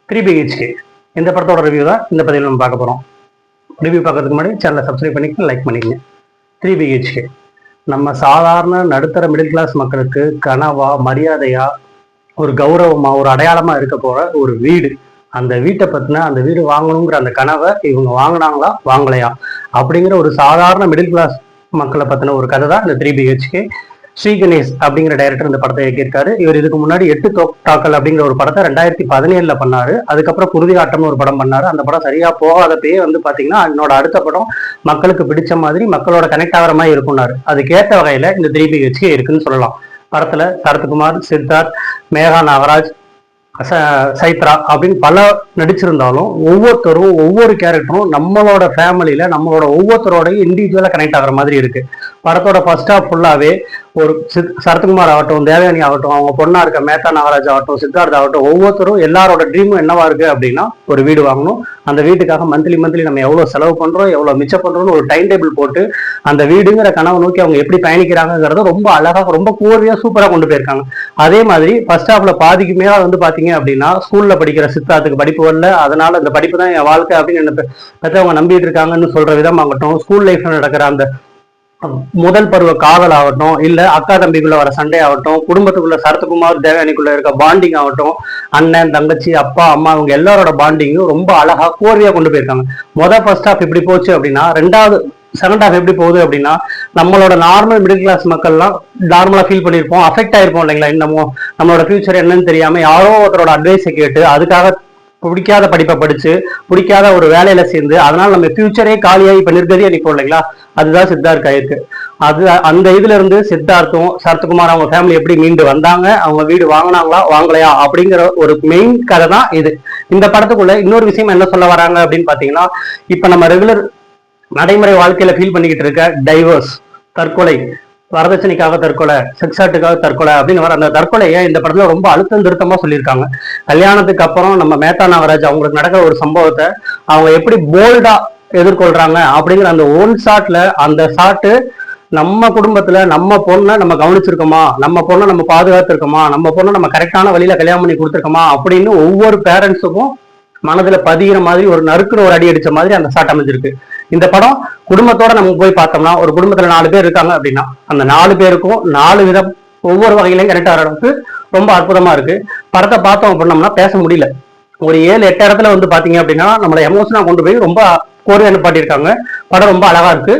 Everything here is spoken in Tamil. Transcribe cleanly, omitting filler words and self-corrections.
3BHK இந்த படத்தோட ரிவ்யூ தான் இந்த பதிவில் நம்ம பார்க்க போகிறோம். ரிவ்யூ பார்க்கறதுக்கு முன்னாடி சேனலை சப்ஸ்கிரைப் பண்ணிக்கங்க, லைக் பண்ணிக்கங்க. 3BHK நம்ம சாதாரண நடுத்தர மிடில் கிளாஸ் மக்களுக்கு கனவா, மரியாதையா, ஒரு கௌரவமா, ஒரு அடையாளமா இருக்க போற ஒரு வீடு. அந்த வீட்டை பத்தின, அந்த வீடு வாங்கணுங்கிற அந்த கனவை இவங்க வாங்கினாங்களா வாங்கலையா அப்படிங்கிற ஒரு சாதாரண மிடில் கிளாஸ் மக்களை பத்தின ஒரு கதை தான் இந்த 3BHK. ஸ்ரீ கணேஷ் அப்படிங்கிற டைரக்டர் இந்த படத்தை இயக்கியிருக்காரு. இவர் இதுக்கு முன்னாடி 8 தோட்டாக்கள் அப்படிங்கிற ஒரு படத்தை 2017 பண்ணாரு. அதுக்கப்புறம் குருதி ஆட்டம்னு ஒரு படம் பண்ணாரு. அந்த படம் சரியா போகாதப்பயே பாத்தீங்கன்னா என்னோட அடுத்த படம் மக்களுக்கு பிடிச்ச மாதிரி, மக்களோட கனெக்ட் ஆகிற மாதிரி இருக்கும்னாரு. அதுக்கேற்ற வகையில இந்த 3BHK இருக்குன்னு சொல்லலாம். படத்துல சரத்குமார், சித்தார்த், மேகா நாகராஜ், சைத்ரா அப்படின்னு பல நடிச்சிருந்தாலும் ஒவ்வொருத்தரும் ஒவ்வொரு கேரக்டரும் நம்மளோட ஃபேமிலியில நம்மளோட ஒவ்வொருத்தரோடையும் இண்டிவிஜுவலா கனெக்ட் ஆகிற மாதிரி இருக்கு. படத்தோட ஃபர்ஸ்ட் ஹாஃப் ஃபுல்லாவே ஒரு சரத்குமார் ஆகட்டும், தேவயானி ஆகட்டும், அவங்க பொண்ணா இருக்க மேத்தா நாகராஜ் ஆகட்டும், சித்தார்த் ஆகட்டும், ஒவ்வொருத்தரும் எல்லாரோட ட்ரீமும் என்னவா இருக்கு அப்படின்னா ஒரு வீடு வாங்கணும். அந்த வீட்டுக்காக மந்த்லி நம்ம எவ்வளவு செலவு பண்றோம், எவ்வளவு மிச்சம் பண்றோம்னு ஒரு டைம் டேபிள் போட்டு அந்த வீடுங்கிற கனவை நோக்கி அவங்க எப்படி பயணிக்கிறாங்கிறத ரொம்ப அழகா, ரொம்ப கோர்வையா, சூப்பரா கொண்டு போயிருக்காங்க. அதே மாதிரி ஃபர்ஸ்ட் ஹாஃப்ல பாதிக்கு மேல பாத்தீங்க அப்படின்னா ஸ்கூல்ல படிக்கிற சித்தார்த்துக்கு படிப்பு வரல, அதனால அந்த படிப்பு தான் என் வாழ்க்கை அப்படின்னு பெற்றவங்க நம்பிட்டு இருக்காங்கன்னு சொல்ற விதம் ஆகட்டும், ஸ்கூல் லைஃப்ல நடக்கிற அந்த முதல் பருவ காதல் ஆகட்டும், இல்ல அக்கா தம்பிக்குள்ள வர சண்டை ஆகட்டும், குடும்பத்துக்குள்ள சரத்குமார் தேவயானிக்குள்ள இருக்க பாண்டிங் ஆகட்டும், அண்ணன் தங்கச்சி அப்பா அம்மா அவங்க எல்லாரோட பாண்டிங்கும் ரொம்ப அழகா கோர்வையா கொண்டு போயிருக்காங்க. ஃபர்ஸ்ட் ஹாஃப் இப்படி போச்சு அப்படின்னா செகண்ட் ஹாஃப் எப்படி போகுது அப்படின்னா நம்மளோட நார்மல் மிடில் கிளாஸ் மக்கள்லாம் நார்மலா ஃபீல் பண்ணியிருப்போம், அஃபெக்ட் ஆயிருப்போம் இல்லைங்களா. இன்னமும் நம்மளோட ஃபியூச்சர் என்னன்னு தெரியாம யாரோ ஒருத்தரோட அட்வைஸை கேட்டு அதுக்காக பிடிக்காத படிப்பை படிச்சு பிடிக்காத ஒரு வேலையில சேர்ந்து அதனால நம்ம ஃபியூச்சரே காலியாகி இப்ப நிர்கதியா நிற்போம் இல்லைங்களா. அதுதான் சித்தார்த் ஆயிருக்கு. அது அந்த இதுல இருந்து சித்தார்த்தும் சரத்குமார் அவங்க ஃபேமிலி எப்படி மீண்டு வந்தாங்க, அவங்க வீடு வாங்கினாங்களா வாங்கலையா அப்படிங்கிற ஒரு மெயின் கதை தான் இது. இந்த படத்துக்குள்ள இன்னொரு விஷயம் என்ன சொல்ல வராங்க அப்படின்னு பாத்தீங்கன்னா, இப்ப நம்ம ரெகுலர் நடைமுறை வாழ்க்கையில ஃபீல் பண்ணிக்கிட்டு இருக்க டைவர்ஸ், தற்கொலை, வரதட்சணைக்காக தற்கொலை, செக்ஸ் ஆக்டுக்காக தற்கொலை அப்படின்னு வர அந்த தற்கொலையை இந்த படத்துல ரொம்ப அழுத்தம் திருத்தமா சொல்லியிருக்காங்க. கல்யாணத்துக்கு அப்புறம் நம்ம மேத்தா நாகராஜ் அவங்களுக்கு நடக்கிற ஒரு சம்பவத்தை அவங்க எப்படி போல்டா எதிர்கொள்றாங்க அப்படிங்கிற அந்த ஓன் ஷாட்ல, அந்த ஷாட்டு நம்ம குடும்பத்துல நம்ம பொண்ணை நம்ம கவனிச்சிருக்கோமா, நம்ம பொண்ணை நம்ம பாதுகாத்திருக்கோமா, நம்ம பொண்ணை நம்ம கரெக்டான வழியில கல்யாணம் பண்ணி கொடுத்துருக்கோமா அப்படின்னு ஒவ்வொரு பேரண்ட்ஸுக்கும் மனதுல பதிகிற மாதிரி ஒரு நறுக்குற ஒரு அடி அடிச்ச மாதிரி அந்த ஷாட் அமைஞ்சிருக்கு. இந்த படம் குடும்பத்தோட நம்ம போய் பார்த்தோம்னா, ஒரு குடும்பத்துல 4 பேர் இருக்காங்க அப்படின்னா அந்த 4 பேருக்கும் 4 விதம் ஒவ்வொரு வகையிலையும் கரெக்ட் ஆகிற அளவுக்கு ரொம்ப அற்புதமா இருக்கு. படத்தை பார்த்தோம் அப்படின்னோம்னா பேச முடியல. ஒரு 7-8 இடத்துல பாத்தீங்க அப்படின்னா நம்மளை எமோஷனா கொண்டு போய் ரொம்ப கோர்வையா நிப்பாட்டியிருக்காங்க. படம் ரொம்ப அழகா இருக்கு.